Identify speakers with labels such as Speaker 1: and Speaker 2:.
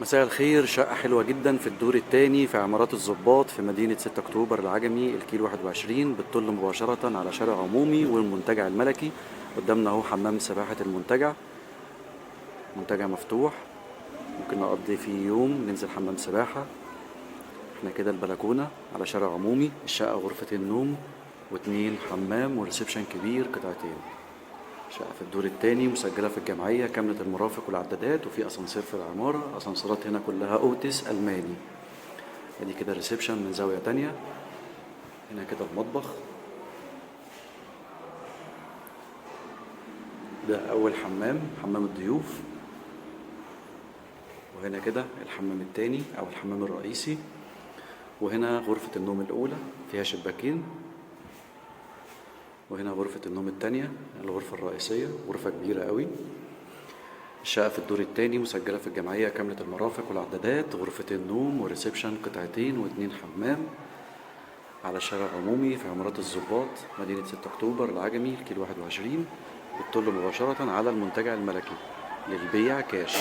Speaker 1: مساء الخير. شقة حلوة جدا في الدور الثاني في عمارات الضباط في مدينة 6 أكتوبر العجمي، الكيلو 21، بتطل مباشرة على شارع عمومي والمنتجع الملكي. قدامنا اهو حمام سباحة المنتجع، منتجع مفتوح، ممكن نقضي فيه يوم، ننزل حمام سباحة. احنا كده البلكونة على شارع عمومي. الشقة غرفتين نوم واتنين حمام وريسبشن كبير قطعتين. شقة في الدور التاني، مسجلة في الجمعية، كاملة المرافق والعدادات، وفي أسانسير في العمارة. أسانسيرات هنا كلها أوتس ألماني. ادي كده الريسبشن من زاوية تانية. هنا كده المطبخ، ده أول حمام، حمام الضيوف. وهنا كده الحمام التاني أو الحمام الرئيسي. وهنا غرفة النوم الأولى فيها شباكين. وهنا غرفة النوم التانية، الغرفة الرئيسية، غرفة كبيرة قوي. الشقة في الدور التاني، مسجلة في الجمعية، كاملة المرافق والعدادات، غرفتين نوم وريسبشن قطعتين واتنين حمام، على شارع عمومي في عمارات الضباط مدينة 6 أكتوبر العجمي، الكيلو 21. بتطل مباشرة على المنتجع الملكي للبيع كاش.